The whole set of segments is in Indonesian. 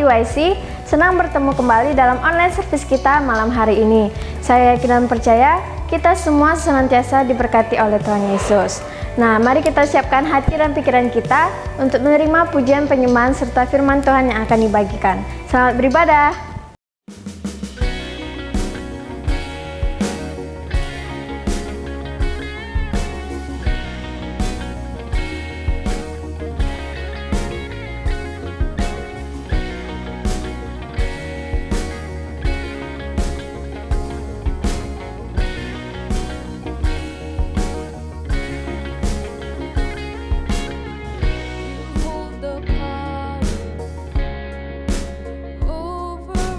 YC, senang bertemu kembali dalam online service kita malam hari ini. Saya yakin dan percaya kita semua senantiasa diberkati oleh Tuhan Yesus. Nah, mari kita siapkan hati dan pikiran kita untuk menerima pujian penyembahan serta firman Tuhan yang akan dibagikan. Selamat beribadah. Hold the power over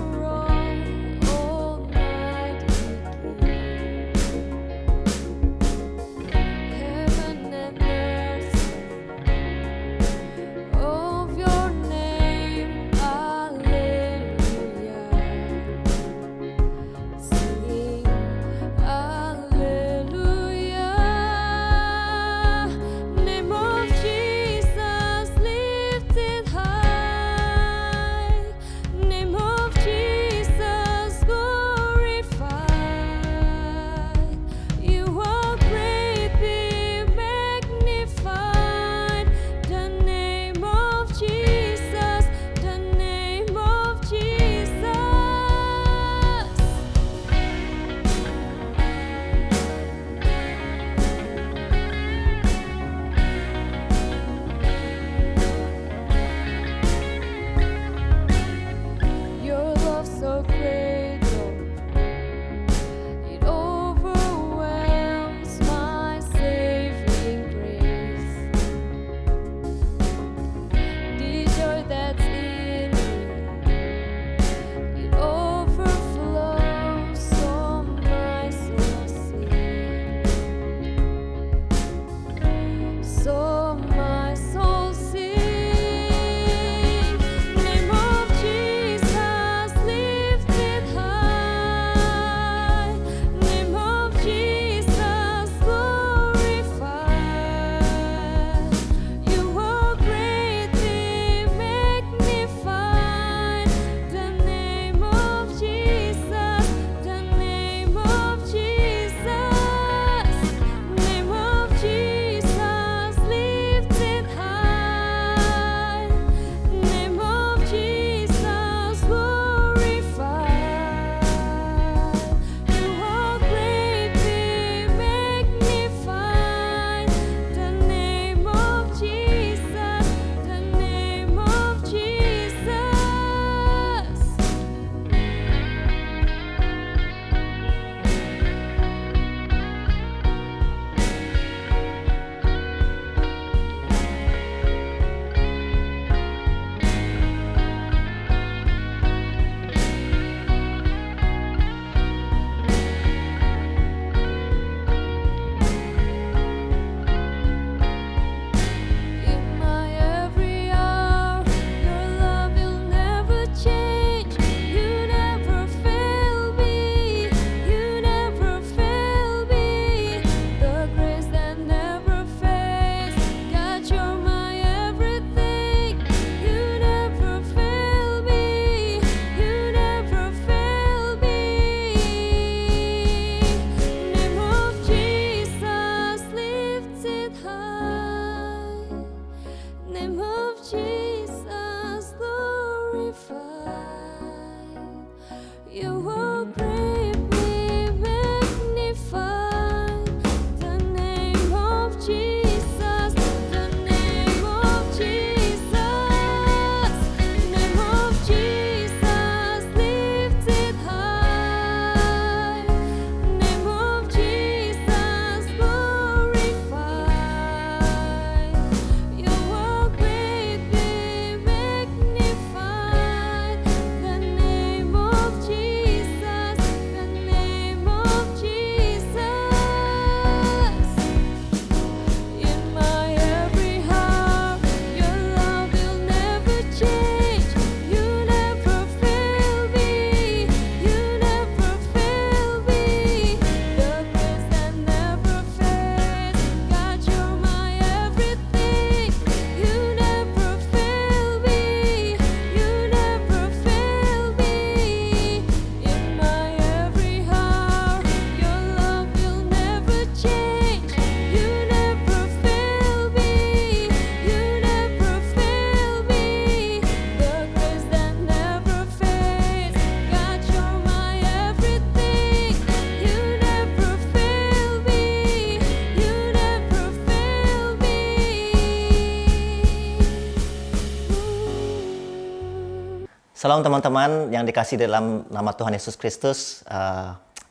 Salam teman-teman yang dikasih dalam nama Tuhan Yesus Kristus.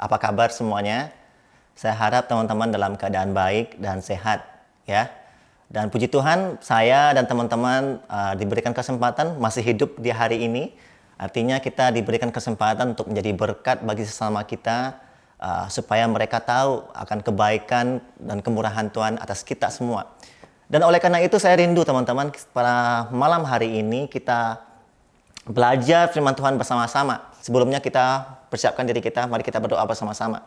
Apa kabar semuanya? Saya harap teman-teman dalam keadaan baik dan sehat, ya. Dan puji Tuhan, saya dan teman-teman diberikan kesempatan masih hidup di hari ini. Artinya kita diberikan kesempatan untuk menjadi berkat bagi sesama kita, supaya mereka tahu akan kebaikan dan kemurahan Tuhan atas kita semua. Dan oleh karena itu saya rindu teman-teman, pada malam hari ini kita belajar firman Tuhan bersama-sama. Sebelumnya kita persiapkan diri kita, mari kita berdoa bersama-sama.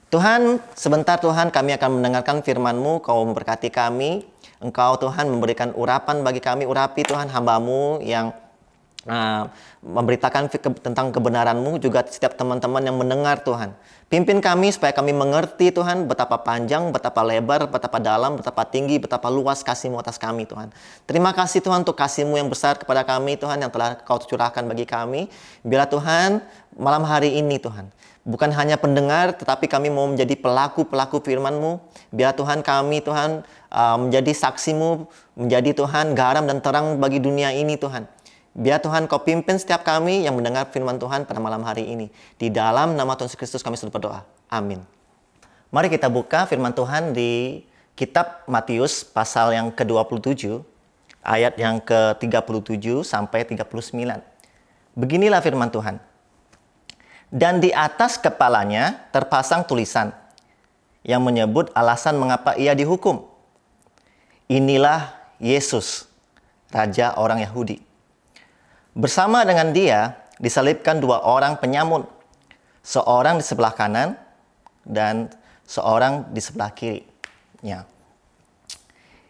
Tuhan, sebentar Tuhan kami akan mendengarkan firman-Mu, Kau memberkati kami. Engkau Tuhan memberikan urapan bagi kami, urapi Tuhan hamba-Mu yang memberitakan tentang kebenaran-Mu, juga setiap teman-teman yang mendengar Tuhan. Pimpin kami supaya kami mengerti Tuhan betapa panjang, betapa lebar, betapa dalam, betapa tinggi, betapa luas kasih-Mu atas kami Tuhan. Terima kasih Tuhan untuk kasih-Mu yang besar kepada kami Tuhan yang telah Kau curahkan bagi kami. Biarlah Tuhan malam hari ini Tuhan, bukan hanya pendengar tetapi kami mau menjadi pelaku-pelaku firman-Mu. Biar Tuhan kami Tuhan menjadi saksi-Mu, menjadi Tuhan garam dan terang bagi dunia ini Tuhan. Biar Tuhan Kau pimpin setiap kami yang mendengar firman Tuhan pada malam hari ini. Di dalam nama Tuhan Yesus Kristus kami sudah berdoa. Amin. Mari kita buka firman Tuhan di kitab Matius pasal yang ke-27, ayat yang ke-37 sampai 39. Beginilah firman Tuhan. Dan di atas kepalanya terpasang tulisan yang menyebut alasan mengapa ia dihukum. Inilah Yesus, Raja orang Yahudi. Bersama dengan dia disalibkan dua orang penyamun, seorang di sebelah kanan dan seorang di sebelah kirinya.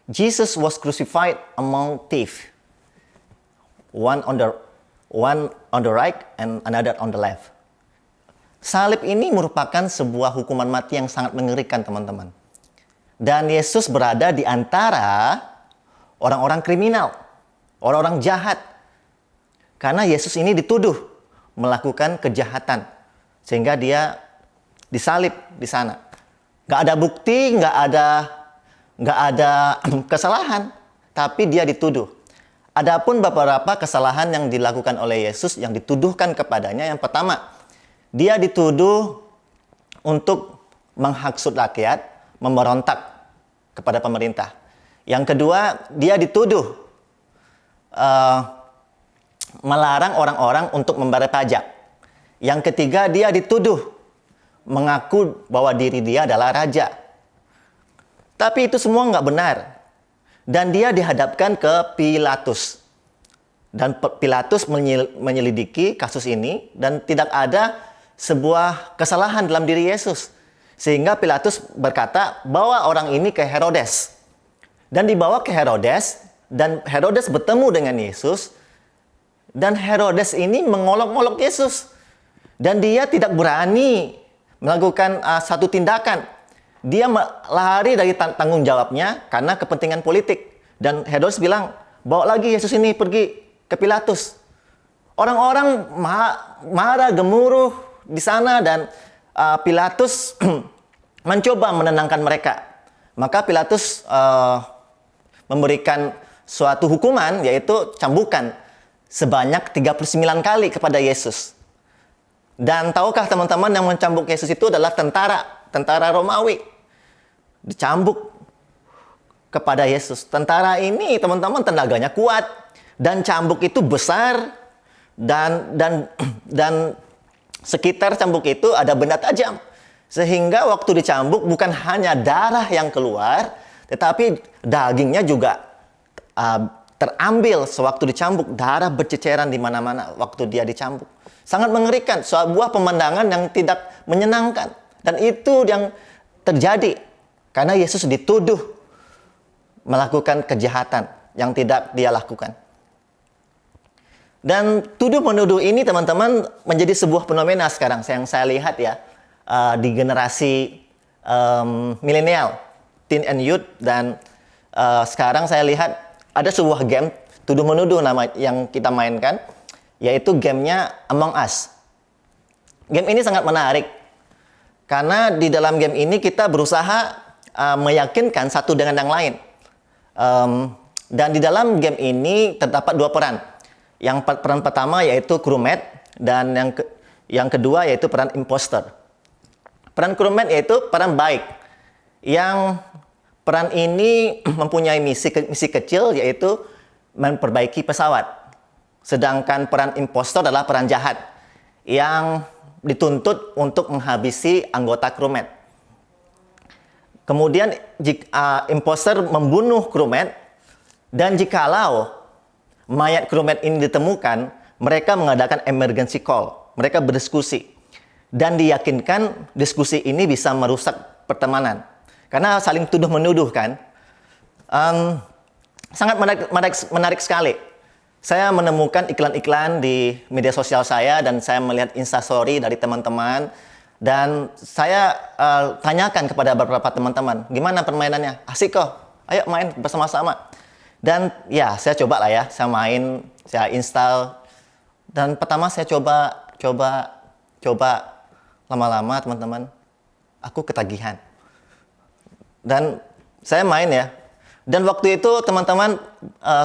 Jesus was crucified among thieves, one on the right and another on the left. Salib ini merupakan sebuah hukuman mati yang sangat mengerikan, teman-teman. Dan Yesus berada di antara orang-orang kriminal, orang-orang jahat. Karena Yesus ini dituduh melakukan kejahatan. Sehingga dia disalib di sana. Gak ada bukti, gak ada kesalahan. Tapi dia dituduh. Adapun beberapa kesalahan yang dilakukan oleh Yesus yang dituduhkan kepadanya. Yang pertama, dia dituduh untuk menghasut rakyat, memberontak kepada pemerintah. Yang kedua, dia dituduh melarang orang-orang untuk membayar pajak. Yang ketiga, dia dituduh mengaku bahwa diri dia adalah raja. Tapi itu semua nggak benar. Dan dia dihadapkan ke Pilatus. Dan Pilatus menyelidiki kasus ini dan tidak ada sebuah kesalahan dalam diri Yesus. Sehingga Pilatus berkata, bawa orang ini ke Herodes. Dan dibawa ke Herodes, dan Herodes bertemu dengan Yesus. Dan Herodes ini mengolok-olok Yesus. Dan dia tidak berani melakukan satu tindakan. Dia lari dari tanggung jawabnya karena kepentingan politik. Dan Herodes bilang, bawa lagi Yesus ini pergi ke Pilatus. Orang-orang marah, gemuruh di sana dan Pilatus mencoba menenangkan mereka. Maka Pilatus memberikan suatu hukuman, yaitu cambukan sebanyak 39 kali kepada Yesus. Dan tahukah teman-teman yang mencambuk Yesus itu adalah tentara Romawi. Dicambuk kepada Yesus. Tentara ini teman-teman tenaganya kuat. Dan cambuk itu besar. Dan sekitar cambuk itu ada benda tajam. Sehingga waktu dicambuk bukan hanya darah yang keluar, tetapi dagingnya juga terambil sewaktu dicambuk. Darah berceceran di mana-mana waktu dia dicambuk. Sangat mengerikan, sebuah pemandangan yang tidak menyenangkan. Dan itu yang terjadi karena Yesus dituduh melakukan kejahatan yang tidak dia lakukan. Dan tuduh-menuduh ini teman-teman menjadi sebuah fenomena sekarang yang saya lihat ya, di generasi milenial, teen and youth. Dan sekarang saya lihat ada sebuah game tuduh-menuduh nama yang kita mainkan, yaitu gamenya Among Us. Game ini sangat menarik karena di dalam game ini kita berusaha meyakinkan satu dengan yang lain. Dan di dalam game ini terdapat dua peran. Peran pertama yaitu crewmate, dan yang kedua yaitu peran imposter. Peran crewmate yaitu peran baik, yang peran ini mempunyai misi kecil, yaitu memperbaiki pesawat. Sedangkan peran imposter adalah peran jahat yang dituntut untuk menghabisi anggota crewmate. Kemudian imposter membunuh crewmate, dan jikalau mayat crewmate ini ditemukan, mereka mengadakan emergency call. Mereka berdiskusi, dan diyakinkan diskusi ini bisa merusak pertemanan. Karena saling tuduh-menuduh kan. Sangat menarik sekali. Saya menemukan iklan-iklan di media sosial saya, dan saya melihat instastory dari teman-teman, dan saya tanyakan kepada beberapa teman-teman, gimana permainannya? Asik kok, ayo main bersama-sama. Dan ya, saya coba lah ya, saya main, saya install, dan pertama saya coba, lama-lama teman-teman, aku ketagihan. Dan saya main ya, dan waktu itu teman-teman,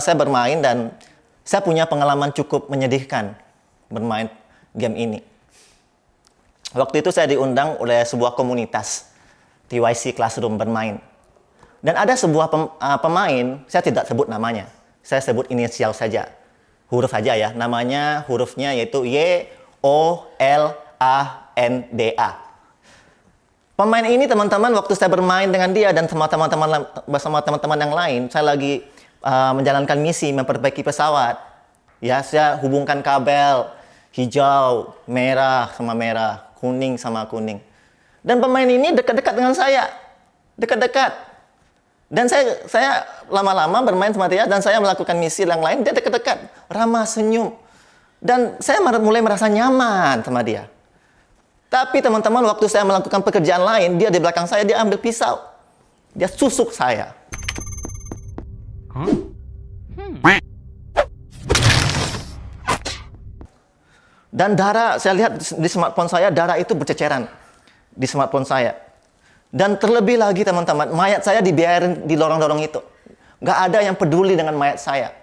saya bermain, dan saya punya pengalaman cukup menyedihkan bermain game ini. Waktu itu saya diundang oleh sebuah komunitas TYC Classroom bermain. Dan ada sebuah pemain, saya tidak sebut namanya. Saya sebut inisial saja. Huruf saja ya. Namanya, hurufnya yaitu YOLANDA. Pemain ini teman-teman, waktu saya bermain dengan dia dan bersama teman-teman yang lain, saya lagi menjalankan misi memperbaiki pesawat. Ya, saya hubungkan kabel hijau, merah sama merah, kuning sama kuning. Dan pemain ini dekat-dekat dengan saya. Dekat-dekat. Dan saya lama-lama bermain sama dia, dan saya melakukan misi yang lain, dia dekat-dekat, ramah, senyum. Dan saya mulai merasa nyaman sama dia. Tapi teman-teman, waktu saya melakukan pekerjaan lain, dia di belakang saya, dia ambil pisau. Dia susuk saya. Dan darah, saya lihat di smartphone saya, darah itu berceceran di smartphone saya. Dan terlebih lagi teman-teman, mayat saya dibiarin di lorong-lorong itu. Nggak ada yang peduli dengan mayat saya.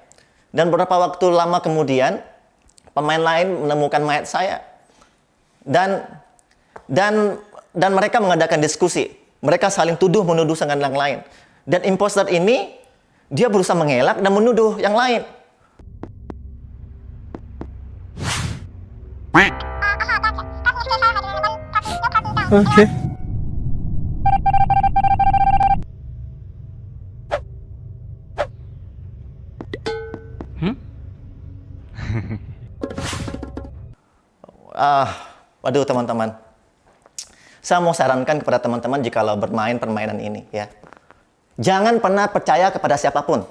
Dan beberapa waktu lama kemudian, pemain lain menemukan mayat saya. Dan mereka mengadakan diskusi. Mereka saling tuduh-menuduh dengan yang lain. Dan imposter ini, dia berusaha mengelak dan menuduh yang lain. Oke. Waduh teman-teman, saya mau sarankan kepada teman-teman jikalau bermain permainan ini ya, jangan pernah percaya kepada siapapun.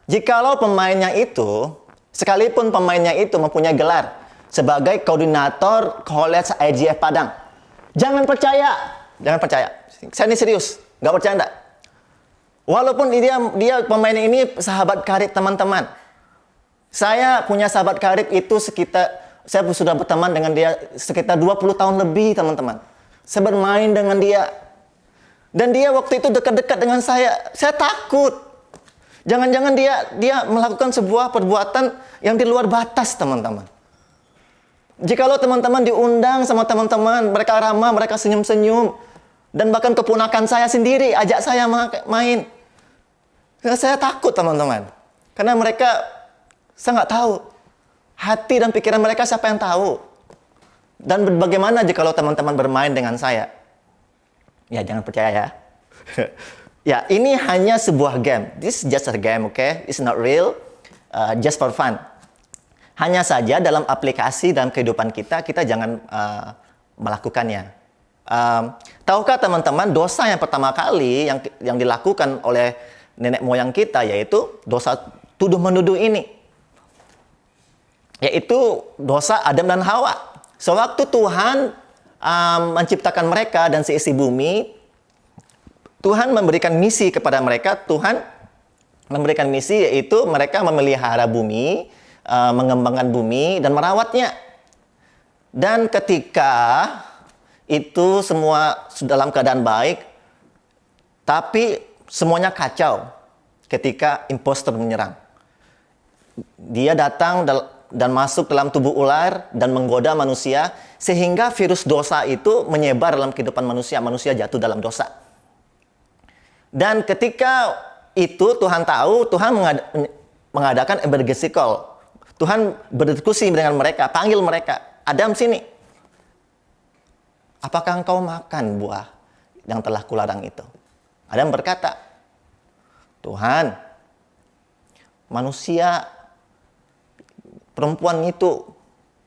Jikalau pemainnya itu, sekalipun pemainnya itu mempunyai gelar sebagai koordinator College IGF Padang, jangan percaya. Saya ini serius, nggak bercanda. Walaupun dia pemain ini sahabat karib teman-teman. Saya punya sahabat karib itu saya sudah berteman dengan dia sekitar 20 tahun lebih, teman-teman. Saya bermain dengan dia. Dan dia waktu itu dekat-dekat dengan saya. Saya takut. Jangan-jangan dia melakukan sebuah perbuatan yang di luar batas, teman-teman. Jikalau teman-teman diundang sama teman-teman, mereka ramah, mereka senyum-senyum. Dan bahkan keponakan saya sendiri ajak saya main. Saya takut, teman-teman. Karena saya nggak tahu. Hati dan pikiran mereka siapa yang tahu. Dan bagaimana jikalau teman-teman bermain dengan saya? Ya, jangan percaya ya. Ya, ini hanya sebuah game. This is just a game, okay? It's not real. Just for fun. Hanya saja dalam aplikasi dalam kehidupan kita jangan melakukannya. Tahukah teman-teman, dosa yang pertama kali yang dilakukan oleh nenek moyang kita yaitu dosa tuduh-menuduh ini. Yaitu dosa Adam dan Hawa. Sewaktu Tuhan menciptakan mereka dan seisi bumi, Tuhan memberikan misi kepada mereka. Tuhan memberikan misi yaitu mereka memelihara bumi, mengembangkan bumi, dan merawatnya. Dan ketika itu semua dalam keadaan baik, tapi semuanya kacau ketika imposter menyerang. dia datang dan masuk dalam tubuh ular dan menggoda manusia, sehingga virus dosa itu menyebar dalam kehidupan manusia. Manusia jatuh dalam dosa. Dan ketika itu Tuhan tahu, Tuhan mengadakan emergency call. Tuhan berdiskusi dengan mereka, panggil mereka, Adam sini. Apakah engkau makan buah yang telah kularang itu? Adam berkata, Tuhan, manusia perempuan itu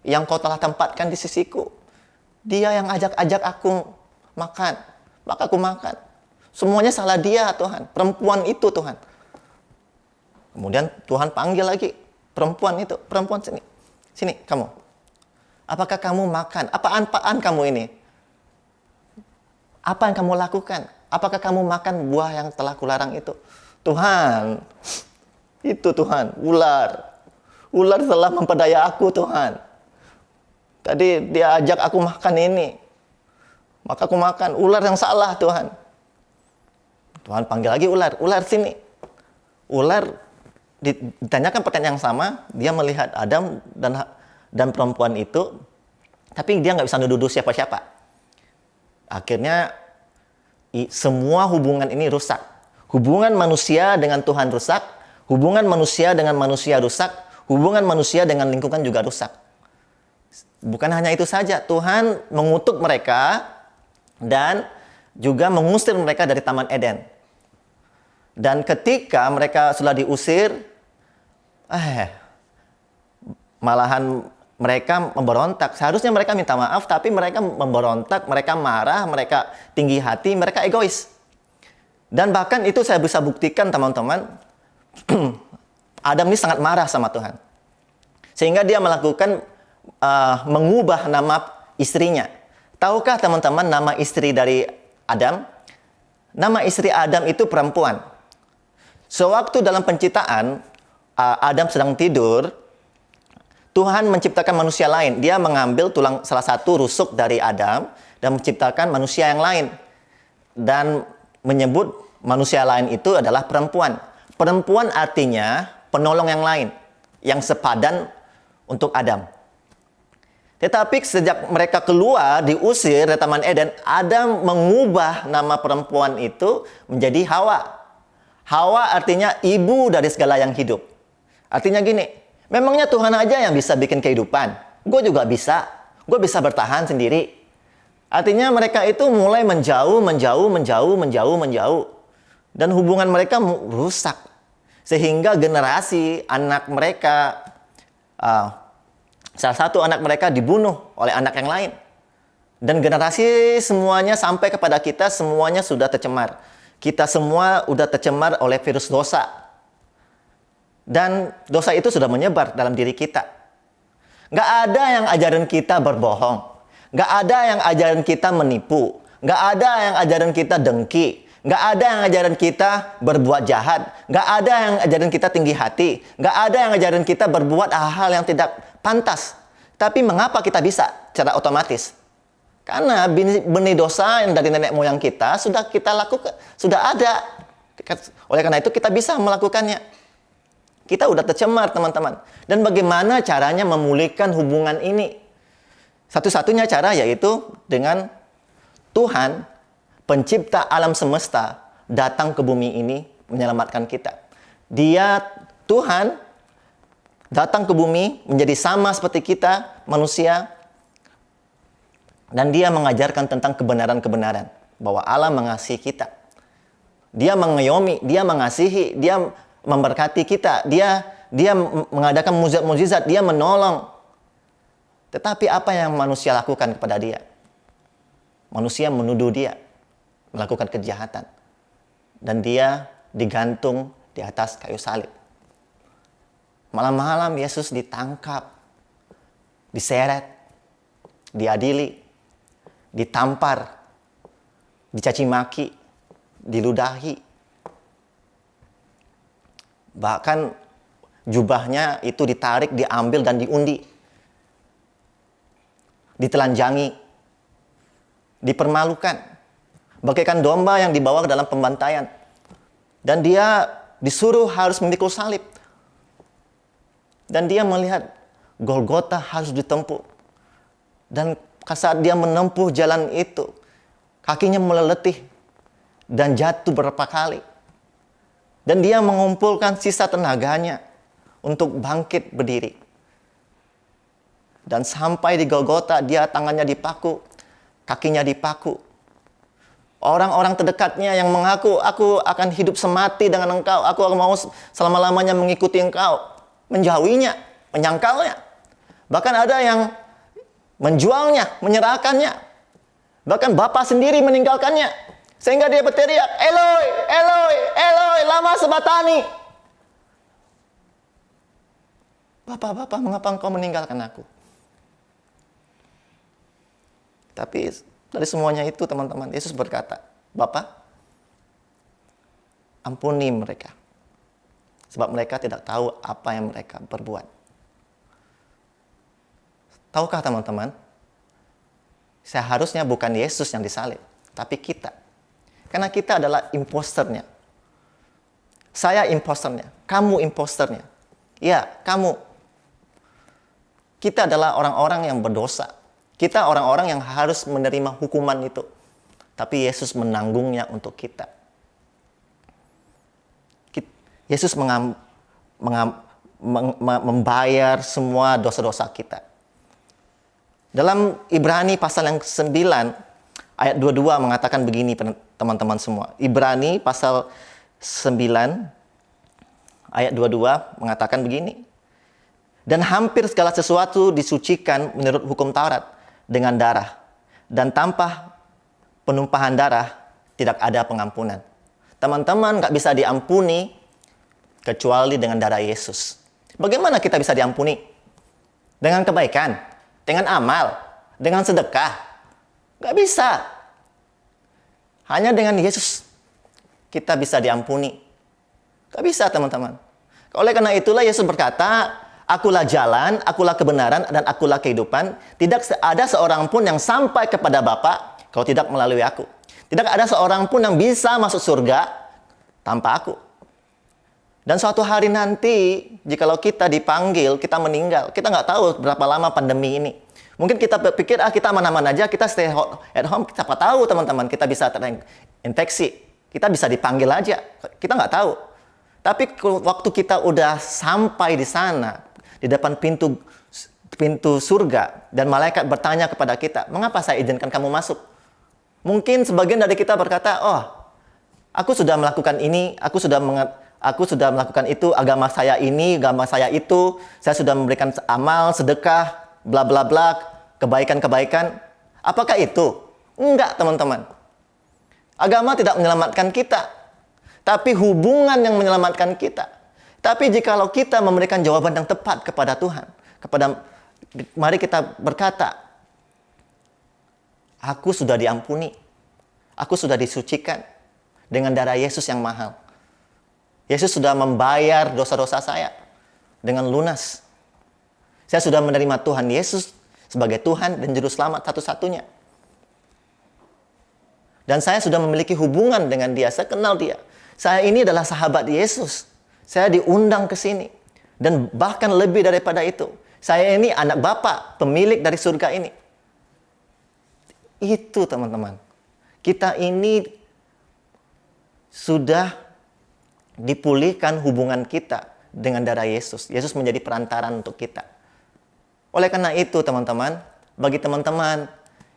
yang kau telah tempatkan di sisiku, dia yang ajak-ajak aku makan, maka aku makan. Semuanya salah dia, Tuhan. Perempuan itu, Tuhan. Kemudian Tuhan panggil lagi perempuan itu. Perempuan sini. Sini, kamu. Apakah kamu makan? Apaan kamu ini? Apa yang kamu lakukan? Apakah kamu makan buah yang telah kularang itu? Tuhan. Itu Tuhan. Ular. Ular telah memperdaya aku, Tuhan. Tadi dia ajak aku makan ini. Maka aku makan. Ular yang salah, Tuhan. Tuhan panggil lagi ular. Ular sini. Ular ditanyakan pertanyaan yang sama. Dia melihat Adam dan perempuan itu. Tapi dia nggak bisa nuduh siapa-siapa. Akhirnya semua hubungan ini rusak. Hubungan manusia dengan Tuhan rusak. Hubungan manusia dengan manusia rusak. Hubungan manusia dengan lingkungan juga rusak. Bukan hanya itu saja. Tuhan mengutuk mereka dan juga mengusir mereka dari Taman Eden. Dan ketika mereka sudah diusir, malahan mereka memberontak. Seharusnya mereka minta maaf, tapi mereka memberontak, mereka marah, mereka tinggi hati, mereka egois. Dan bahkan itu saya bisa buktikan, teman-teman, Adam ini sangat marah sama Tuhan. Sehingga dia melakukan mengubah nama istrinya. Tahukah teman-teman nama istri dari Adam? Nama istri Adam itu perempuan. Sewaktu dalam penciptaan, Adam sedang tidur, Tuhan menciptakan manusia lain. Dia mengambil salah satu rusuk dari Adam dan menciptakan manusia yang lain. Dan menyebut manusia lain itu adalah perempuan. Perempuan artinya penolong yang lain, yang sepadan untuk Adam. Tetapi sejak mereka keluar, diusir dari Taman Eden, Adam mengubah nama perempuan itu menjadi Hawa. Hawa artinya ibu dari segala yang hidup. Artinya gini, memangnya Tuhan aja yang bisa bikin kehidupan. Gue juga bisa. Gue bisa bertahan sendiri. Artinya mereka itu mulai menjauh. Dan hubungan mereka rusak. Sehingga generasi anak mereka, salah satu anak mereka dibunuh oleh anak yang lain. Dan generasi semuanya sampai kepada kita, semuanya sudah tercemar. Kita semua sudah tercemar oleh virus dosa. Dan dosa itu sudah menyebar dalam diri kita. Nggak ada yang ajaran kita berbohong. Nggak ada yang ajaran kita menipu. Nggak ada yang ajaran kita dengki. Nggak ada yang ajaran kita berbuat jahat. Nggak ada yang ajaran kita tinggi hati. Nggak ada yang ajaran kita berbuat hal-hal yang tidak pantas. Tapi mengapa kita bisa secara otomatis? Karena benih dosa yang dari nenek moyang kita sudah kita lakukan, sudah ada. Oleh karena itu kita bisa melakukannya. Kita udah tercemar, teman-teman. Dan bagaimana caranya memulihkan hubungan ini? Satu-satunya cara yaitu dengan Tuhan, pencipta alam semesta, datang ke bumi ini menyelamatkan kita. Dia, Tuhan, datang ke bumi menjadi sama seperti kita, manusia. Dan dia mengajarkan tentang kebenaran-kebenaran. Bahwa Allah mengasihi kita. Dia mengayomi, dia mengasihi, dia memberkati kita. Dia mengadakan mukjizat-mukjizat, dia menolong. Tetapi apa yang manusia lakukan kepada dia? Manusia menuduh dia melakukan kejahatan. Dan dia digantung di atas kayu salib. Malam-malam Yesus ditangkap, diseret, diadili, ditampar, dicaci maki, diludahi. Bahkan jubahnya itu ditarik, diambil dan diundi. Ditelanjangi, dipermalukan. Bagaikan domba yang dibawa ke dalam pembantaian. Dan dia disuruh harus memikul salib. Dan dia melihat Golgota harus ditempuh. Dan saat dia menempuh jalan itu, kakinya meleletih dan jatuh beberapa kali. Dan dia mengumpulkan sisa tenaganya untuk bangkit berdiri. Dan sampai di Golgota, dia tangannya dipaku, kakinya dipaku. Orang-orang terdekatnya yang mengaku, aku akan hidup semati dengan engkau, aku mau selama-lamanya mengikuti engkau, menjauhinya, menyangkalnya. Bahkan ada yang menjualnya, menyerahkannya. Bahkan Bapa sendiri meninggalkannya. Sehingga dia berteriak, Eloi, Eloi, Eloi, lama sabatani. Bapa, mengapa engkau meninggalkan aku? Tapi dari semuanya itu teman-teman, Yesus berkata, Bapa, ampuni mereka. Sebab mereka tidak tahu apa yang mereka berbuat. Tahukah teman-teman, seharusnya bukan Yesus yang disalib, tapi kita. Karena kita adalah imposternya. Saya imposternya, kamu imposternya. Ya, kamu. Kita adalah orang-orang yang berdosa. Kita orang-orang yang harus menerima hukuman itu. Tapi Yesus menanggungnya untuk kita. Yesus membayar semua dosa-dosa kita. Dalam Ibrani pasal yang 9, ayat 22 mengatakan begini teman-teman semua. Ibrani pasal 9, ayat 22 mengatakan begini. Dan hampir segala sesuatu disucikan menurut hukum Taurat dengan darah. Dan tanpa penumpahan darah tidak ada pengampunan. Teman-teman gak bisa diampuni kecuali dengan darah Yesus. Bagaimana kita bisa diampuni? Dengan kebaikan, dengan amal, dengan sedekah. Gak bisa. Hanya dengan Yesus kita bisa diampuni. Gak bisa teman-teman. Oleh karena itulah Yesus berkata, akulah jalan, akulah kebenaran, dan akulah kehidupan. Tidak ada seorang pun yang sampai kepada Bapa kalau tidak melalui aku. Tidak ada seorang pun yang bisa masuk surga tanpa aku. Dan suatu hari nanti, jikalau kita dipanggil, kita meninggal. Kita nggak tahu berapa lama pandemi ini. Mungkin kita berpikir, kita aman-aman aja, kita stay at home. Siapa tahu teman-teman, kita bisa terinfeksi. Kita bisa dipanggil aja. Kita nggak tahu. Tapi waktu kita udah sampai di sana, di depan pintu surga, dan malaikat bertanya kepada kita, mengapa saya izinkan kamu masuk? Mungkin sebagian dari kita berkata, oh, aku sudah melakukan ini, aku sudah melakukan itu, agama saya ini, agama saya itu, saya sudah memberikan amal, sedekah, bla bla bla, kebaikan-kebaikan. Apakah itu? Enggak, teman-teman. Agama tidak menyelamatkan kita, tapi hubungan yang menyelamatkan kita. Tapi jikalau kita memberikan jawaban yang tepat kepada Tuhan, mari kita berkata, aku sudah diampuni, aku sudah disucikan dengan darah Yesus yang mahal. Yesus sudah membayar dosa-dosa saya dengan lunas. Saya sudah menerima Tuhan Yesus sebagai Tuhan dan Juru Selamat satu-satunya. Dan saya sudah memiliki hubungan dengan Dia, saya kenal Dia. Saya ini adalah sahabat Yesus. Saya diundang ke sini. Dan bahkan lebih daripada itu. Saya ini anak Bapa, pemilik dari surga ini. Itu teman-teman. Kita ini sudah dipulihkan hubungan kita dengan darah Yesus. Yesus menjadi perantaran untuk kita. Oleh karena itu teman-teman, bagi teman-teman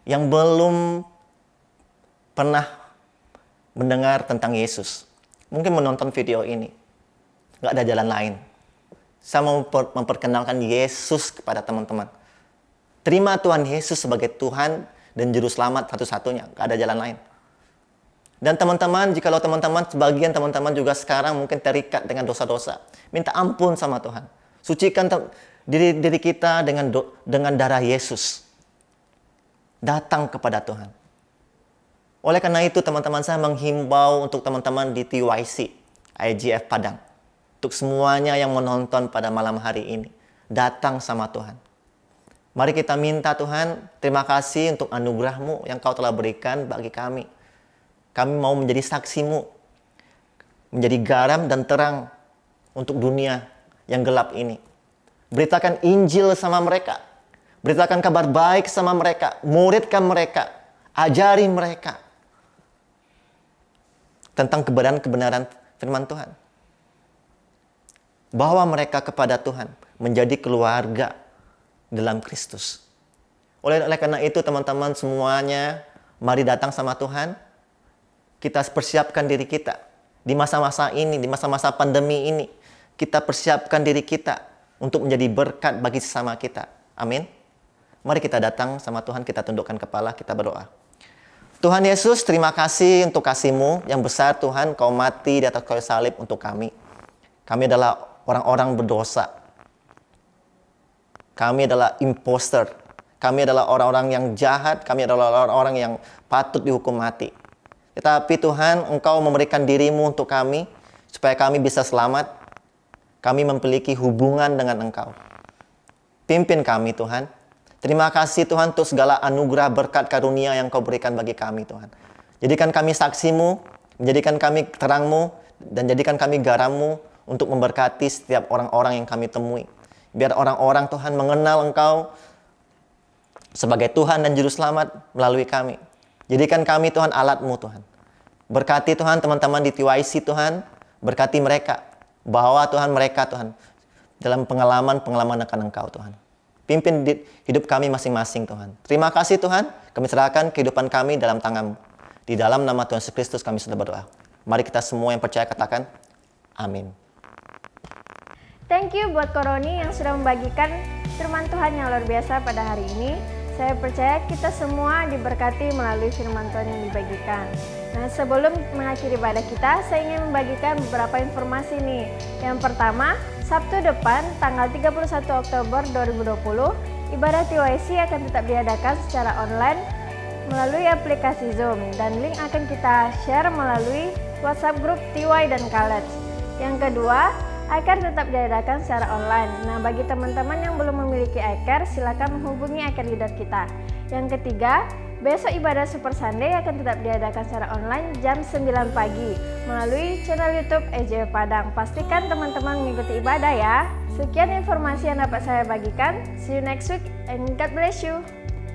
yang belum pernah mendengar tentang Yesus, mungkin menonton video ini, nggak ada jalan lain. Saya mau memperkenalkan Yesus kepada teman-teman. Terima Tuhan Yesus sebagai Tuhan dan Juru Selamat satu-satunya. Nggak ada jalan lain. Dan teman-teman, jikalau teman-teman, sebagian teman-teman juga sekarang mungkin terikat dengan dosa-dosa, minta ampun sama Tuhan. Sucikan diri kita dengan darah Yesus. Datang kepada Tuhan. Oleh karena itu, teman-teman, saya menghimbau untuk teman-teman di TYC, IGF Padang. Untuk semuanya yang menonton pada malam hari ini, datang sama Tuhan. Mari kita minta Tuhan, terima kasih untuk anugerah-Mu yang Kau telah berikan bagi kami. Kami mau menjadi saksi-Mu, menjadi garam dan terang untuk dunia yang gelap ini. Beritakan Injil sama mereka. Beritakan kabar baik sama mereka. Muridkan mereka. Ajari mereka tentang kebenaran firman Tuhan. Bawa mereka kepada Tuhan. Menjadi keluarga dalam Kristus. Oleh karena itu teman-teman semuanya, mari datang sama Tuhan. Kita persiapkan diri kita. Di masa-masa ini, di masa-masa pandemi ini. Kita persiapkan diri kita untuk menjadi berkat bagi sesama kita. Amin. Mari kita datang sama Tuhan, kita tundukkan kepala, kita berdoa. Tuhan Yesus, terima kasih untuk kasih-Mu yang besar Tuhan, Kau mati di atas kayu salib untuk kami. Kami adalah orang-orang berdosa. Kami adalah imposter. Kami adalah orang-orang yang jahat. Kami adalah orang-orang yang patut dihukum mati. Tetapi Tuhan, Engkau memberikan diri-Mu untuk kami, supaya kami bisa selamat. Kami memiliki hubungan dengan Engkau. Pimpin kami Tuhan. Terima kasih Tuhan untuk segala anugerah berkat karunia yang Kau berikan bagi kami Tuhan. Jadikan kami saksi-Mu, menjadikan kami terang-Mu, dan jadikan kami garam-Mu untuk memberkati setiap orang-orang yang kami temui. Biar orang-orang Tuhan mengenal Engkau sebagai Tuhan dan Juru Selamat melalui kami. Jadikan kami Tuhan alat-Mu Tuhan. Berkati Tuhan teman-teman di TYC Tuhan. Berkati mereka. Bawa Tuhan mereka Tuhan dalam pengalaman akan Engkau Tuhan. Pimpin hidup kami masing-masing Tuhan. Terima kasih Tuhan. Kami serahkan kehidupan kami dalam tangan-Mu. Di dalam nama Tuhan Yesus Kristus kami sudah berdoa. Mari kita semua yang percaya katakan amin. Thank you buat Koroni yang sudah membagikan firman Tuhan yang luar biasa pada hari ini. Saya percaya kita semua diberkati melalui firman Tuhan yang dibagikan. Nah, sebelum mengakhiri ibadah kita, saya ingin membagikan beberapa informasi nih. Yang pertama, Sabtu depan, tanggal 31 Oktober 2020, ibadah TYC akan tetap diadakan secara online melalui aplikasi Zoom. Dan link akan kita share melalui WhatsApp grup TY dan College. Yang kedua, iCare tetap diadakan secara online. Nah, bagi teman-teman yang belum memiliki iCare, silakan menghubungi iCare leader kita. Yang ketiga, besok ibadah Super Sunday akan tetap diadakan secara online jam 9 pagi melalui channel YouTube EJW Padang. Pastikan teman-teman mengikuti ibadah ya. Sekian informasi yang dapat saya bagikan. See you next week and God bless you.